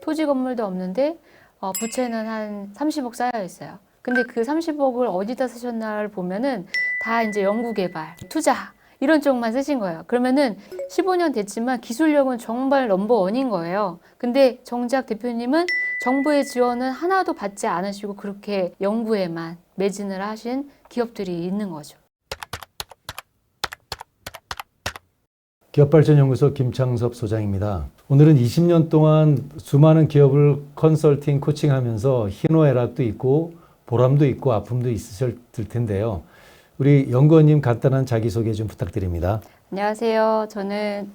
토지 건물도 없는데 부채는 한 30억 쌓여 있어요. 근데 그 30억을 어디다 쓰셨나를 보면은 다 이제 연구개발, 투자 이런 쪽만 쓰신 거예요. 그러면은 15년 됐지만 기술력은 정말 넘버원인 거예요. 근데 정작 대표님은 정부의 지원은 하나도 받지 않으시고 그렇게 연구에만 매진을 하신 기업들이 있는 거죠. 기업발전연구소 김창섭 소장입니다. 오늘은 20년 동안 수많은 기업을 컨설팅, 코칭하면서 희노애락도 있고 보람도 있고 아픔도 있으실 텐데요. 우리 연구원님 간단한 자기소개 좀 부탁드립니다. 안녕하세요. 저는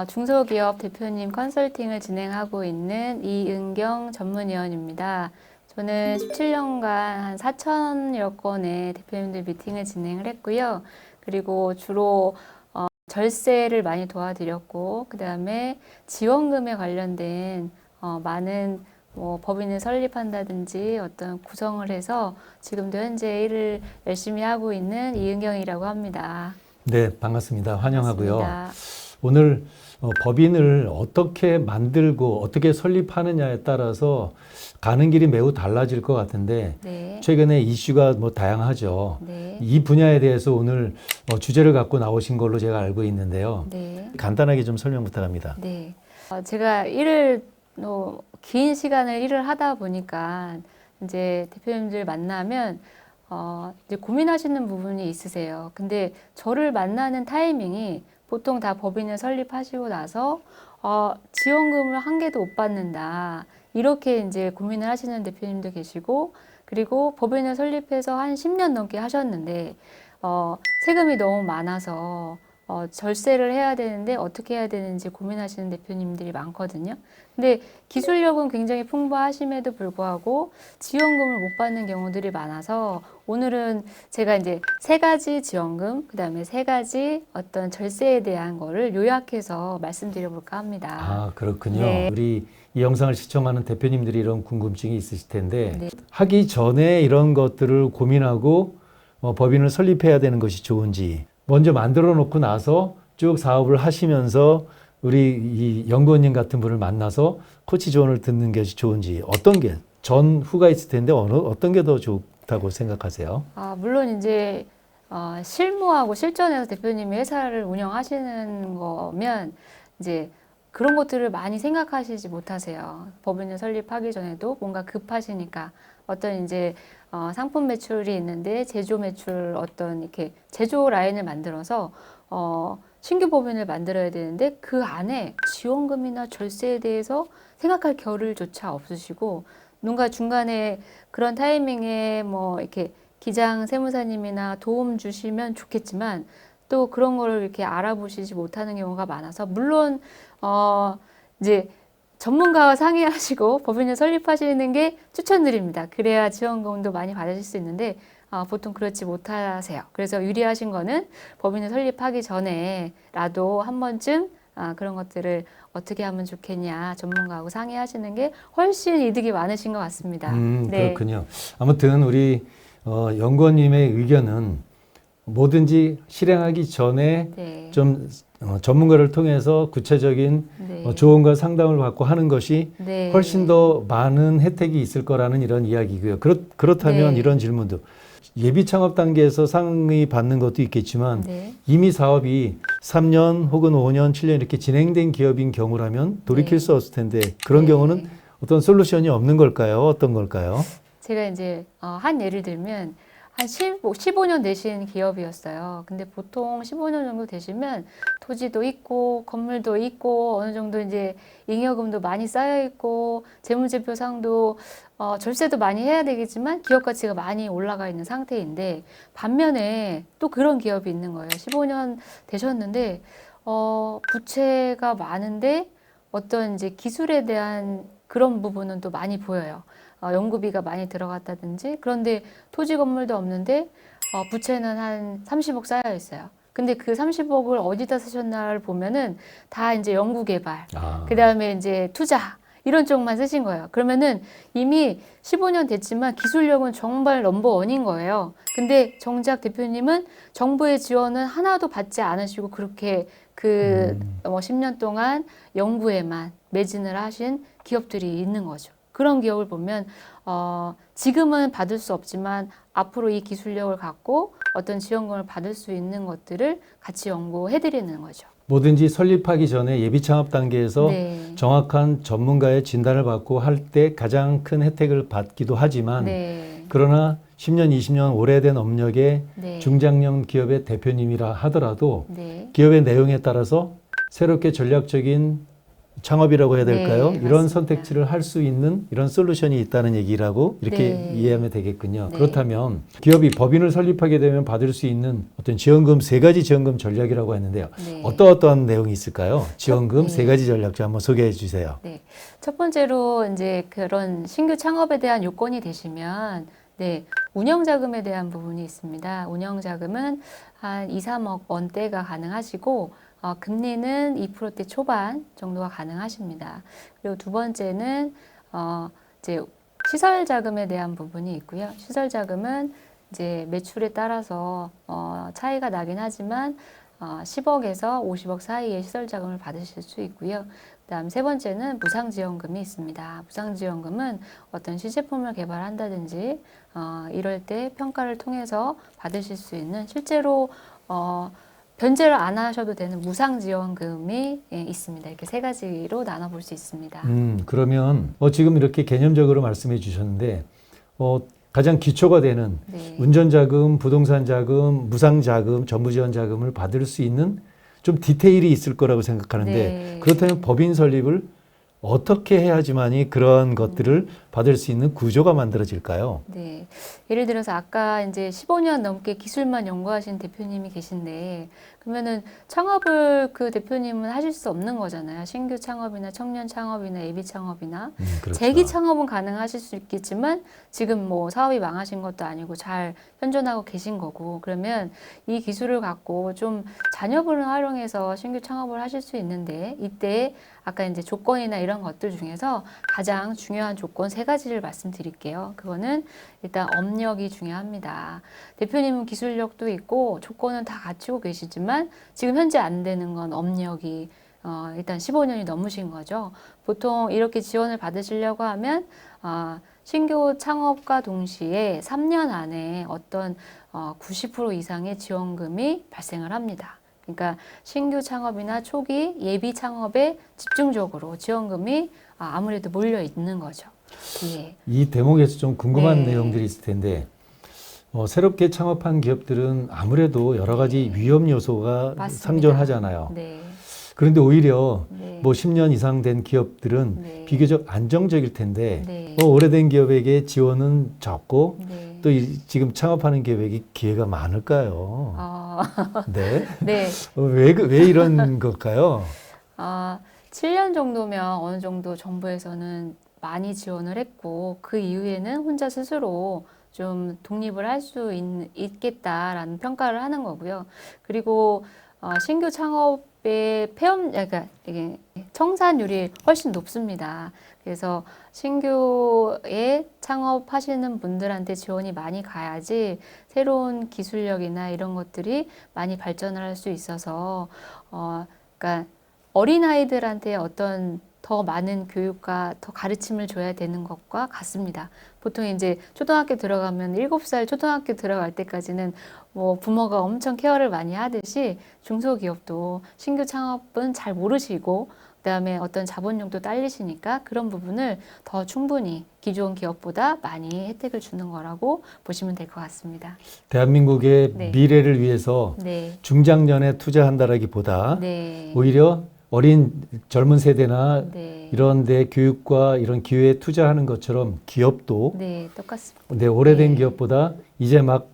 중소기업 대표님 컨설팅을 진행하고 있는 이은경 전문위원입니다. 저는 17년간 한 4천여 건의 대표님들 미팅을 진행을 했고요. 그리고 주로 절세를 많이 도와드렸고, 그 다음에 지원금에 관련된 많은 법인을 설립한다든지 어떤 구성을 해서 지금도 현재 일을 열심히 하고 있는 이은경이라고 합니다. 네, 반갑습니다. 환영하고요. 반갑습니다. 오늘 법인을 어떻게 만들고 어떻게 설립하느냐에 따라서 가는 길이 매우 달라질 것 같은데 네. 최근에 이슈가 다양하죠. 네. 이 분야에 대해서 오늘 주제를 갖고 나오신 걸로 제가 알고 있는데요. 네. 간단하게 좀 설명 부탁합니다. 네. 제가 긴 시간을 일을 하다 보니까 이제 대표님들 만나면 이제 고민하시는 부분이 있으세요. 근데 저를 만나는 타이밍이 보통 다 법인을 설립하시고 나서 지원금을 한 개도 못 받는다. 이렇게 이제 고민을 하시는 대표님도 계시고, 그리고 법인을 설립해서 한 10년 넘게 하셨는데 세금이 너무 많아서 절세를 해야 되는데 어떻게 해야 되는지 고민하시는 대표님들이 많거든요. 근데 기술력은 굉장히 풍부하심에도 불구하고 지원금을 못 받는 경우들이 많아서 오늘은 제가 이제 3가지 지원금, 그 다음에 3가지 어떤 절세에 대한 거를 요약해서 말씀드려볼까 합니다. 아, 그렇군요. 네. 우리 이 영상을 시청하는 대표님들이 이런 궁금증이 있으실 텐데 네. 하기 전에 이런 것들을 고민하고 법인을 설립해야 되는 것이 좋은지 먼저 만들어 놓고 나서 쭉 사업을 하시면서 우리 이 연구원님 같은 분을 만나서 코치 조언을 듣는 것이 좋은지 어떤 게 전후가 있을 텐데 어떤 게 더 좋다고 생각하세요? 물론 이제 실무하고 실전에서 대표님이 회사를 운영하시는 거면 이제 그런 것들을 많이 생각하시지 못하세요. 법인을 설립하기 전에도 뭔가 급하시니까 어떤 이제 상품 매출이 있는데 제조 매출 어떤 이렇게 제조 라인을 만들어서 신규 법인을 만들어야 되는데 그 안에 지원금이나 절세에 대해서 생각할 겨를조차 없으시고 누가 중간에 그런 타이밍에 뭐 이렇게 기장 세무사님이나 도움 주시면 좋겠지만 또 그런 거를 이렇게 알아보시지 못하는 경우가 많아서 물론 이제 전문가와 상의하시고 법인을 설립하시는 게 추천드립니다. 그래야 지원금도 많이 받으실 수 있는데 보통 그렇지 못하세요. 그래서 유리하신 거는 법인을 설립하기 전에라도 한 번쯤 그런 것들을 어떻게 하면 좋겠냐 전문가하고 상의하시는 게 훨씬 이득이 많으신 것 같습니다. 네. 그렇군요. 아무튼 우리 연구원님의 의견은 뭐든지 실행하기 전에 네. 좀 전문가를 통해서 구체적인 네. 조언과 상담을 받고 하는 것이 네. 훨씬 더 많은 혜택이 있을 거라는 이런 이야기고요. 그렇다면 네. 이런 질문도 예비 창업 단계에서 상의 받는 것도 있겠지만 네. 이미 사업이 3년 혹은 5년, 7년 이렇게 진행된 기업인 경우라면 돌이킬 네. 수 없을 텐데 그런 네. 경우는 어떤 솔루션이 없는 걸까요? 어떤 걸까요? 제가 이제 한 예를 들면 한 15년 되신 기업이었어요. 근데 보통 15년 정도 되시면 토지도 있고 건물도 있고 어느 정도 이제 잉여금도 많이 쌓여 있고 재무제표상도 절세도 많이 해야 되겠지만 기업 가치가 많이 올라가 있는 상태인데 반면에 또 그런 기업이 있는 거예요. 15년 되셨는데 부채가 많은데 어떤 이제 기술에 대한 그런 부분은 또 많이 보여요. 연구비가 많이 들어갔다든지 그런데 토지 건물도 없는데 부채는 한 30억 쌓여 있어요. 근데 그 30억을 어디다 쓰셨나를 보면은 다 이제 연구개발, 그 다음에 이제 투자 이런 쪽만 쓰신 거예요. 그러면은 이미 15년 됐지만 기술력은 정말 넘버원인 거예요. 근데 정작 대표님은 정부의 지원은 하나도 받지 않으시고 그렇게 10년 동안 연구에만 매진을 하신 기업들이 있는 거죠. 그런 기업을 보면 지금은 받을 수 없지만 앞으로 이 기술력을 갖고 어떤 지원금을 받을 수 있는 것들을 같이 연구해드리는 거죠. 뭐든지 설립하기 전에 예비 창업 단계에서 네. 정확한 전문가의 진단을 받고 할 때 가장 큰 혜택을 받기도 하지만 네. 그러나 10년, 20년 오래된 업력의 네. 중장년 기업의 대표님이라 하더라도 네. 기업의 내용에 따라서 새롭게 전략적인 창업이라고 해야 될까요? 네, 이런 맞습니다. 선택지를 할 수 있는 이런 솔루션이 있다는 얘기라고 이렇게 네. 이해하면 되겠군요. 네. 그렇다면 기업이 법인을 설립하게 되면 받을 수 있는 어떤 지원금 3가지 지원금 전략이라고 했는데요. 네. 어떠한 내용이 있을까요? 지원금 네. 3가지 전략 좀 한번 소개해 주세요. 네. 첫 번째로 이제 그런 신규 창업에 대한 요건이 되시면 네, 운영자금에 대한 부분이 있습니다. 운영자금은 한 2, 3억 원대가 가능하시고 금리는 2%대 초반 정도가 가능하십니다. 그리고 두 번째는 이제 시설 자금에 대한 부분이 있고요. 시설 자금은 이제 매출에 따라서 차이가 나긴 하지만 10억에서 50억 사이의 시설 자금을 받으실 수 있고요. 그다음 세 번째는 무상지원금이 있습니다. 무상지원금은 어떤 시제품을 개발한다든지 이럴 때 평가를 통해서 받으실 수 있는 실제로 변제를 안 하셔도 되는 무상지원금이 있습니다. 이렇게 3가지로 나눠볼 수 있습니다. 그러면 지금 이렇게 개념적으로 말씀해 주셨는데 가장 기초가 되는 네. 운전자금, 부동산자금, 무상자금, 전부지원자금을 받을 수 있는 좀 디테일이 있을 거라고 생각하는데 네. 그렇다면 법인 설립을 어떻게 해야지만이 그런 것들을 받을 수 있는 구조가 만들어질까요? 네. 예를 들어서 아까 이제 15년 넘게 기술만 연구하신 대표님이 계신데 그러면은 창업을 그 대표님은 하실 수 없는 거잖아요. 신규 창업이나 청년 창업이나 예비 창업이나 그렇죠. 재기 창업은 가능하실 수 있겠지만 지금 뭐 사업이 망하신 것도 아니고 잘 현존하고 계신 거고 그러면 이 기술을 갖고 좀 자녀분을 활용해서 신규 창업을 하실 수 있는데 이때 아까 이제 조건이나 이런 것들 중에서 가장 중요한 조건 3가지를 말씀드릴게요. 그거는 일단 업력이 중요합니다. 대표님은 기술력도 있고 조건은 다 갖추고 계시지만 지금 현재 안 되는 건 업력이 일단 15년이 넘으신 거죠. 보통 이렇게 지원을 받으시려고 하면 신규 창업과 동시에 3년 안에 어떤 90% 이상의 지원금이 발생을 합니다. 그러니까 신규 창업이나 초기 예비 창업에 집중적으로 지원금이 아무래도 몰려 있는 거죠. 예. 이 대목에서 좀 궁금한 네. 내용들이 있을 텐데 새롭게 창업한 기업들은 아무래도 여러 가지 위험 요소가 맞습니다. 상존하잖아요. 네. 그런데 오히려 네. 뭐 10년 이상 된 기업들은 네. 비교적 안정적일 텐데 네. 오래된 기업에게 지원은 적고 네. 또 지금 창업하는 기업에게 기회가 많을까요? 네. 네. 왜 이런 걸까요? 7년 정도면 어느 정도 정부에서는 많이 지원을 했고 그 이후에는 혼자 스스로 좀 독립을 할 수 있겠다라는 평가를 하는 거고요. 그리고 신규 창업의 그러니까 이게 청산율이 훨씬 높습니다. 그래서 신규에 창업하시는 분들한테 지원이 많이 가야지 새로운 기술력이나 이런 것들이 많이 발전을 할 수 있어서 그러니까 어린아이들한테 어떤 더 많은 교육과 더 가르침을 줘야 되는 것과 같습니다. 보통 이제 초등학교 들어가면 7살 초등학교 들어갈 때까지는 뭐 부모가 엄청 케어를 많이 하듯이 중소기업도 신규 창업은 잘 모르시고 그다음에 어떤 자본력도 딸리시니까 그런 부분을 더 충분히 기존 기업보다 많이 혜택을 주는 거라고 보시면 될 것 같습니다. 대한민국의 네. 미래를 위해서 네. 중장년에 투자한다라기보다 네. 오히려 어린 젊은 세대나 네. 이런 데 교육과 이런 기회에 투자하는 것처럼 기업도 네, 똑같습니다. 오래된 네. 기업보다 이제 막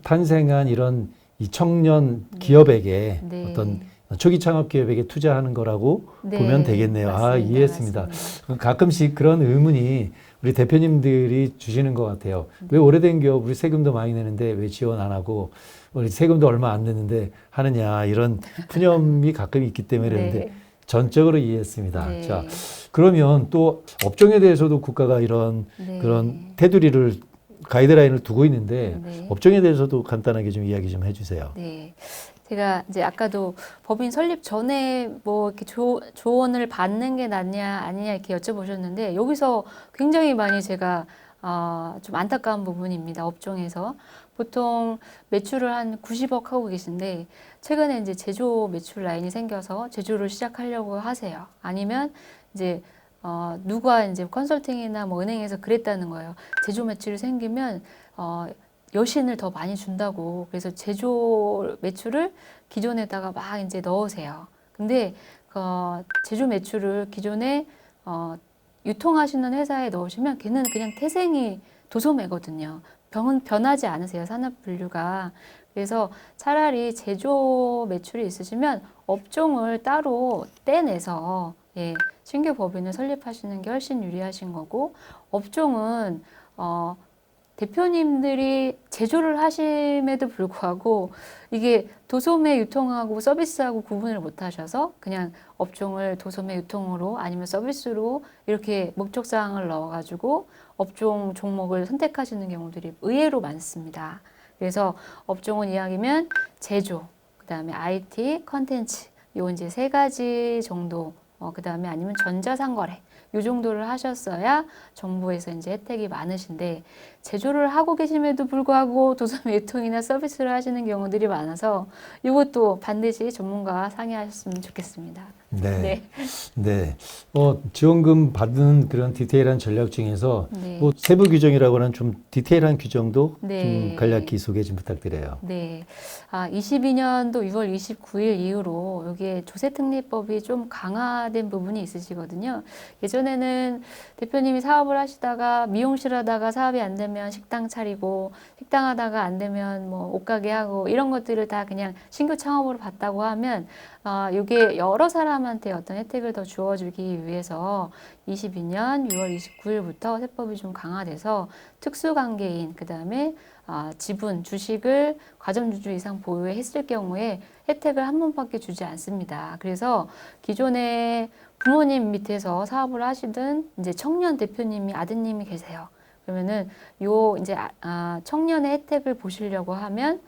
탄생한 이런 이 청년 기업에게 네. 어떤 초기 창업 기업에게 투자하는 거라고 네, 보면 되겠네요. 맞습니다. 이해했습니다. 맞습니다. 가끔씩 그런 의문이 우리 대표님들이 주시는 것 같아요. 왜 오래된 기업 우리 세금도 많이 내는데 왜 지원 안 하고 우리 세금도 얼마 안 내는데 하느냐 이런 푸념이 가끔 있기 때문에 그랬는데 네. 전적으로 이해했습니다. 네. 자, 그러면 또 업종에 대해서도 국가가 이런 네. 그런 테두리를 가이드라인을 두고 있는데 네. 업종에 대해서도 간단하게 좀 이야기 좀 해주세요. 네. 제가 이제 아까도 법인 설립 전에 뭐 이렇게 조언을 받는 게 낫냐 아니냐 이렇게 여쭤보셨는데 여기서 굉장히 많이 제가 좀 안타까운 부분입니다. 업종에서 보통 매출을 한 90억 하고 계신데 최근에 이제 제조 매출 라인이 생겨서 제조를 시작하려고 하세요. 아니면 이제 누가 이제 컨설팅이나 뭐 은행에서 그랬다는 거예요. 제조 매출이 생기면 여신을 더 많이 준다고. 그래서 제조 매출을 기존에다가 막 이제 넣으세요. 근데 제조 매출을 기존에 유통하시는 회사에 넣으시면 걔는 그냥 태생이 도소매거든요. 병은 변하지 않으세요. 산업 분류가. 그래서 차라리 제조 매출이 있으시면 업종을 따로 떼내서 예, 신규 법인을 설립하시는 게 훨씬 유리하신 거고 업종은 대표님들이 제조를 하심에도 불구하고 이게 도소매 유통하고 서비스하고 구분을 못 하셔서 그냥 업종을 도소매 유통으로 아니면 서비스로 이렇게 목적사항을 넣어가지고 업종 종목을 선택하시는 경우들이 의외로 많습니다. 그래서 업종은 이야기면 제조, 그 다음에 IT, 컨텐츠 요 이제 세 가지 정도 그 다음에 아니면 전자상거래 요 정도를 하셨어야 정부에서 이제 혜택이 많으신데 제조를 하고 계심에도 불구하고 도소매 유통이나 서비스를 하시는 경우들이 많아서 이것도 반드시 전문가와 상의하셨으면 좋겠습니다. 네. 네. 지원금 받는 그런 디테일한 전략 중에서 네. 뭐 세부 규정이라고 하는 좀 디테일한 규정도 네. 좀 간략히 소개 좀 부탁드려요. 네. 22년도 6월 29일 이후로 여기에 조세특례법이 좀 강화된 부분이 있으시거든요. 예전에는 대표님이 사업을 하시다가 미용실 하다가 사업이 안 되면 식당 차리고 식당 하다가 안 되면 뭐 옷가게 하고 이런 것들을 다 그냥 신규 창업으로 봤다고 하면 이게 여러 사람한테 어떤 혜택을 더 주어주기 위해서 22년 6월 29일부터 세법이 좀 강화돼서 특수관계인 그 다음에 지분, 주식을 가점주주 이상 보유했을 경우에 혜택을 한 번밖에 주지 않습니다. 그래서 기존에 부모님 밑에서 사업을 하시던 이제 청년 대표님이 아드님이 계세요. 그러면은 요 이제 청년의 혜택을 보시려고 하면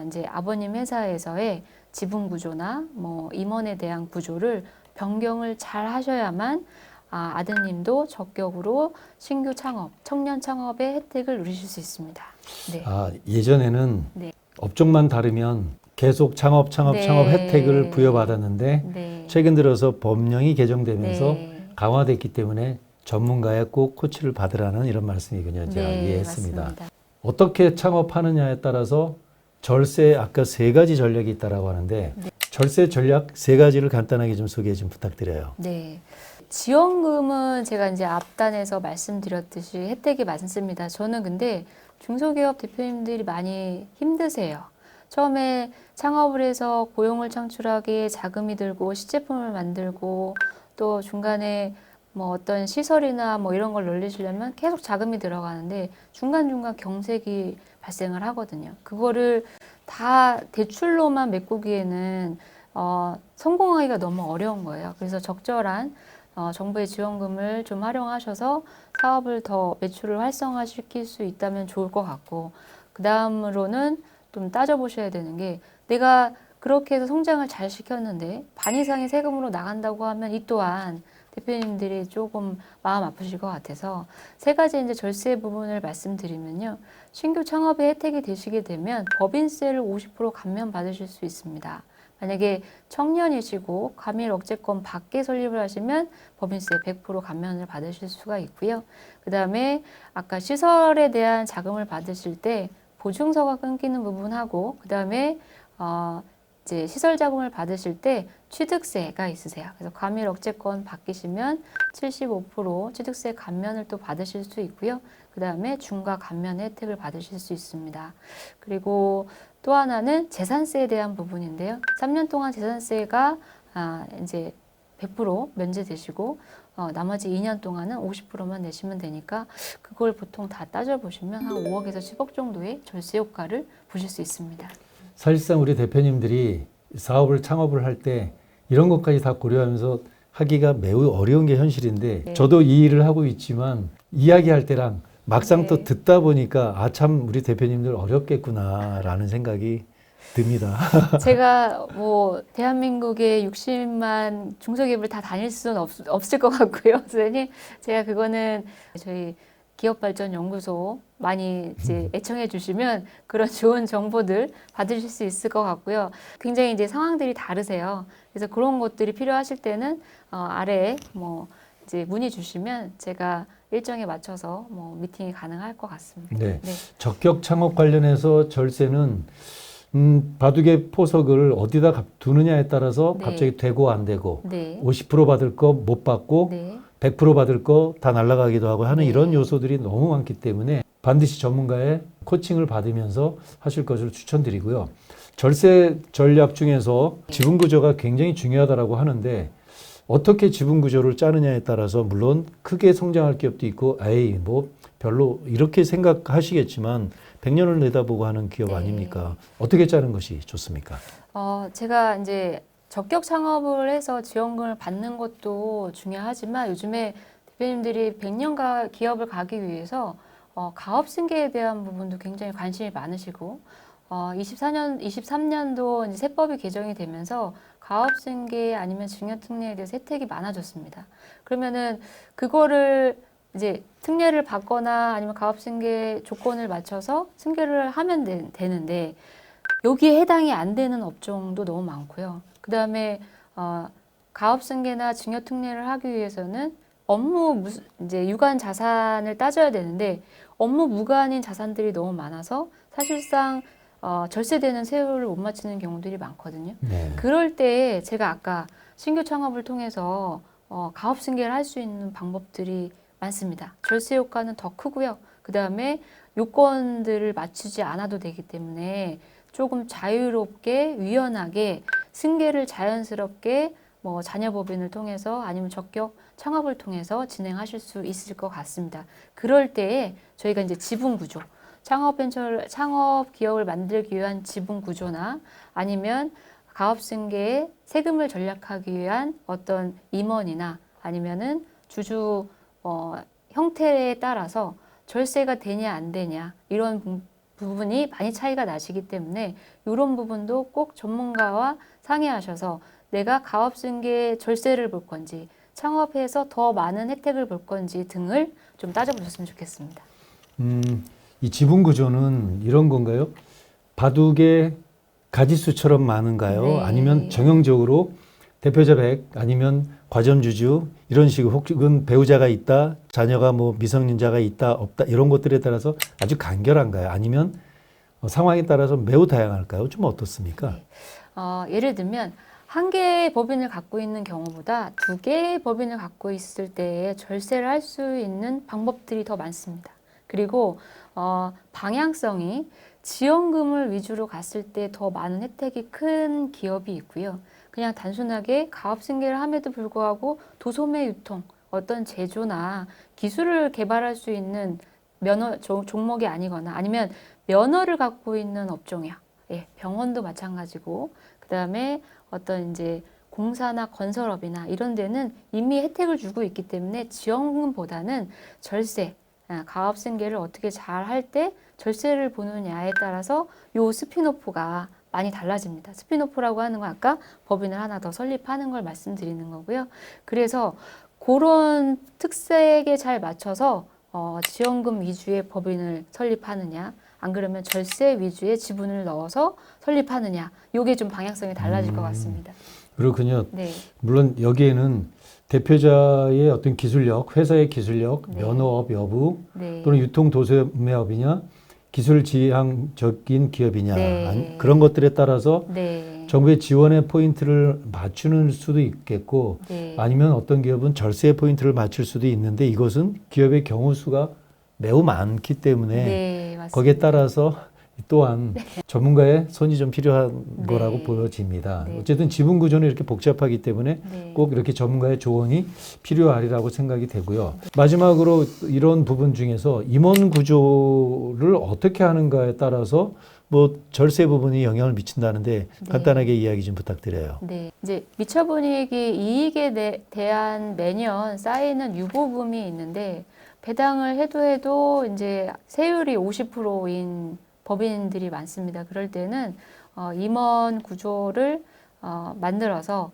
이제 아버님 회사에서의 지분 구조나 뭐 임원에 대한 구조를 변경을 잘 하셔야만 아드님도 적격으로 신규 창업, 청년 창업의 혜택을 누리실 수 있습니다. 네. 예전에는 네. 업종만 다르면 계속 창업 네. 혜택을 부여받았는데 네. 최근 들어서 법령이 개정되면서 네. 강화됐기 때문에 전문가의 꼭 코치를 받으라는 이런 말씀이군요. 제가 네, 이해했습니다. 맞습니다. 어떻게 창업하느냐에 따라서 절세 아까 세 가지 전략이 있다라고 하는데 네. 절세 전략 세 가지를 간단하게 좀 소개 좀 부탁드려요. 네. 지원금은 제가 이제 앞단에서 말씀드렸듯이 혜택이 많습니다. 저는 근데 중소기업 대표님들이 많이 힘드세요. 처음에 창업을 해서 고용을 창출하기에 자금이 들고 시제품을 만들고 또 중간에 뭐 어떤 시설이나 뭐 이런 걸 늘리시려면 계속 자금이 들어가는데 중간중간 경색이 발생을 하거든요. 그거를 다 대출로만 메꾸기에는 성공하기가 너무 어려운 거예요. 그래서 적절한 정부의 지원금을 좀 활용하셔서 사업을 더 매출을 활성화시킬 수 있다면 좋을 것 같고 그 다음으로는 좀 따져보셔야 되는 게 내가 그렇게 해서 성장을 잘 시켰는데 반 이상의 세금으로 나간다고 하면 이 또한 대표님들이 조금 마음 아프실 것 같아서 세 가지 이제 절세 부분을 말씀드리면요. 신규 창업에 혜택이 되시게 되면 법인세를 50% 감면 받으실 수 있습니다. 만약에 청년이시고 과밀 억제권 밖에 설립을 하시면 법인세 100% 감면을 받으실 수가 있고요. 그 다음에 아까 시설에 대한 자금을 받으실 때 보증서가 끊기는 부분하고 그 다음에 이제 시설 자금을 받으실 때 취득세가 있으세요. 그래서 과밀 억제권 바뀌시면 75% 취득세 감면을 또 받으실 수 있고요. 그 다음에 중과 감면 혜택을 받으실 수 있습니다. 그리고 또 하나는 재산세에 대한 부분인데요. 3년 동안 재산세가 이제 100% 면제되시고 나머지 2년 동안은 50%만 내시면 되니까 그걸 보통 다 따져보시면 한 5억에서 10억 정도의 절세 효과를 보실 수 있습니다. 사실상 우리 대표님들이 사업을 창업을 할 때 이런 것까지 다 고려하면서 하기가 매우 어려운 게 현실인데 네. 저도 이 일을 하고 있지만 이야기할 때랑 막상 네. 또 듣다 보니까 참 우리 대표님들 어렵겠구나라는 생각이 듭니다. 제가 뭐 대한민국의 60만 중소기업을 다 다닐 수는 없을 것 같고요, 선생님. 제가 그거는 저희 기업발전연구소 많이 이제 애청해 주시면 그런 좋은 정보들 받으실 수 있을 것 같고요. 굉장히 이제 상황들이 다르세요. 그래서 그런 것들이 필요하실 때는 아래에 뭐 이제 문의 주시면 제가 일정에 맞춰서 뭐 미팅이 가능할 것 같습니다. 네. 네. 적격 창업 관련해서 절세는 바둑의 포석을 어디다 두느냐에 따라서 네. 갑자기 되고 안 되고 네. 50% 받을 거 못 받고 네. 100% 받을 거 다 날아가기도 하고 하는 네. 이런 요소들이 너무 많기 때문에 반드시 전문가의 코칭을 받으면서 하실 것을 추천드리고요. 절세 전략 중에서 지분 구조가 굉장히 중요하다라고 하는데 어떻게 지분 구조를 짜느냐에 따라서 물론 크게 성장할 기업도 있고 에이 뭐 별로 이렇게 생각하시겠지만 100년을 내다보고 하는 기업 네. 아닙니까? 어떻게 짜는 것이 좋습니까? 제가 이제 적격 창업을 해서 지원금을 받는 것도 중요하지만 요즘에 대표님들이 100년가 기업을 가기 위해서 가업 승계에 대한 부분도 굉장히 관심이 많으시고 23년도 이제 세법이 개정이 되면서 가업 승계 아니면 증여 특례에 대해서 혜택이 많아졌습니다. 그러면은 그거를 이제 특례를 받거나 아니면 가업 승계 조건을 맞춰서 승계를 하면 되는데 여기에 해당이 안 되는 업종도 너무 많고요. 그 다음에 가업 승계나 증여 특례를 하기 위해서는 이제 유관 자산을 따져야 되는데 업무 무관인 자산들이 너무 많아서 사실상 절세되는 세율을 못 맞추는 경우들이 많거든요. 네. 그럴 때 제가 아까 신규 창업을 통해서 가업 승계를 할 수 있는 방법들이 많습니다. 절세 효과는 더 크고요. 그 다음에 요건들을 맞추지 않아도 되기 때문에 조금 자유롭게 유연하게 승계를 자연스럽게 뭐 자녀법인을 통해서 아니면 적격 창업을 통해서 진행하실 수 있을 것 같습니다. 그럴 때에 저희가 이제 지분 구조, 창업 기업을 만들기 위한 지분 구조나 아니면 가업 승계의 세금을 절약하기 위한 어떤 임원이나 아니면은 주주 형태에 따라서 절세가 되냐 안 되냐 이런 부분이 많이 차이가 나시기 때문에 이런 부분도 꼭 전문가와 상의하셔서 내가 가업 승계 절세를 볼 건지 창업해서 더 많은 혜택을 볼 건지 등을 좀 따져보셨으면 좋겠습니다. 이 지분 구조는 이런 건가요? 바둑의 가지수처럼 많은가요? 네. 아니면 정형적으로 대표자 100 아니면 과점주주 이런 식으로 혹은 배우자가 있다, 자녀가 뭐 미성년자가 있다, 없다 이런 것들에 따라서 아주 간결한가요? 아니면 상황에 따라서 매우 다양할까요? 좀 어떻습니까? 네. 예를 들면 한 개의 법인을 갖고 있는 경우보다 두 개의 법인을 갖고 있을 때에 절세를 할 수 있는 방법들이 더 많습니다. 그리고 방향성이 지원금을 위주로 갔을 때 더 많은 혜택이 큰 기업이 있고요. 그냥 단순하게 가업 승계를 함에도 불구하고 도소매 유통, 어떤 제조나 기술을 개발할 수 있는 종목이 아니거나 아니면 면허를 갖고 있는 업종이야. 예, 병원도 마찬가지고 그 다음에 어떤 이제 공사나 건설업이나 이런 데는 이미 혜택을 주고 있기 때문에 지원금보다는 절세, 가업 승계를 어떻게 잘 할 때 절세를 보느냐에 따라서 요 스피노프가 많이 달라집니다. 스피노프라고 하는 건 아까 법인을 하나 더 설립하는 걸 말씀드리는 거고요. 그래서 그런 특색에 잘 맞춰서 지원금 위주의 법인을 설립하느냐 안 그러면 절세 위주의 지분을 넣어서 설립하느냐 요게 좀 방향성이 달라질 것 같습니다. 그렇군요. 네. 물론 여기에는 대표자의 어떤 기술력, 회사의 기술력, 네. 면허업 여부 네. 또는 유통 도소매업이냐 기술 지향적인 기업이냐 네. 그런 것들에 따라서 네. 정부의 지원의 포인트를 맞추는 수도 있겠고 네. 아니면 어떤 기업은 절세의 포인트를 맞출 수도 있는데 이것은 기업의 경우 수가 매우 많기 때문에 네, 맞습니다. 거기에 따라서 또한 전문가의 손이 좀 필요한 네. 거라고 보여집니다. 네. 어쨌든 지분 구조는 이렇게 복잡하기 때문에 네. 꼭 이렇게 전문가의 조언이 필요하리라고 생각이 되고요. 마지막으로 이런 부분 중에서 임원 구조를 어떻게 하는가에 따라서 뭐 절세 부분이 영향을 미친다는데 네. 간단하게 이야기 좀 부탁드려요. 네, 이제 미처분익이 이익에 대한 매년 쌓이는 유보금이 있는데 배당을 해도 이제 세율이 50%인 법인들이 많습니다. 그럴 때는 임원 구조를 만들어서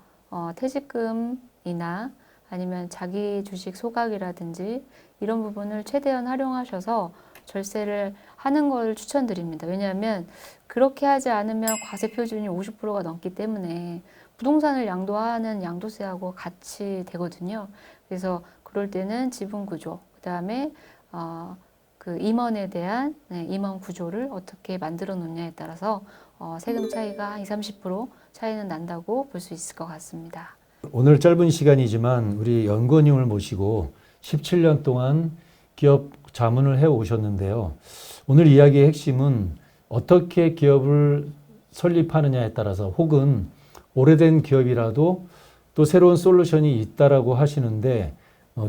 퇴직금이나 아니면 자기 주식 소각이라든지 이런 부분을 최대한 활용하셔서 절세를 하는 걸 추천드립니다. 왜냐하면 그렇게 하지 않으면 과세 표준이 50%가 넘기 때문에 부동산을 양도하는 양도세하고 같이 되거든요. 그래서 그럴 때는 지분 구조, 그다음에 그 임원에 대한 임원 구조를 어떻게 만들어 놓냐에 따라서 세금 차이가 한 20, 30% 차이는 난다고 볼 수 있을 것 같습니다. 오늘 짧은 시간이지만 우리 연구원님을 모시고 17년 동안 기업 자문을 해 오셨는데요. 오늘 이야기의 핵심은 어떻게 기업을 설립하느냐에 따라서 혹은 오래된 기업이라도 또 새로운 솔루션이 있다라고 하시는데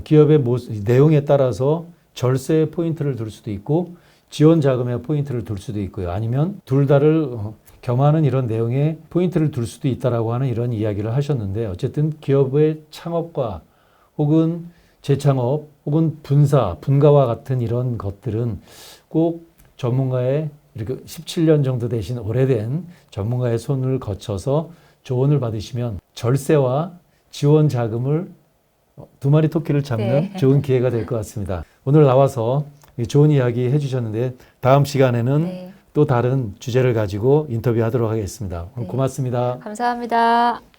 기업의 내용에 따라서 절세의 포인트를 둘 수도 있고 지원 자금의 포인트를 둘 수도 있고요. 아니면 둘 다를 겸하는 이런 내용에 포인트를 둘 수도 있다라고 하는 이런 이야기를 하셨는데 어쨌든 기업의 창업과 혹은 재창업 혹은 분가와 같은 이런 것들은 꼭 전문가의 이렇게 17년 정도 되신 오래된 전문가의 손을 거쳐서 조언을 받으시면 절세와 지원 자금을 두 마리 토끼를 잡는 좋은 기회가 될 것 같습니다. 오늘 나와서 좋은 이야기 해주셨는데 다음 시간에는 또 다른 주제를 가지고 인터뷰하도록 하겠습니다. 오늘 고맙습니다. 감사합니다.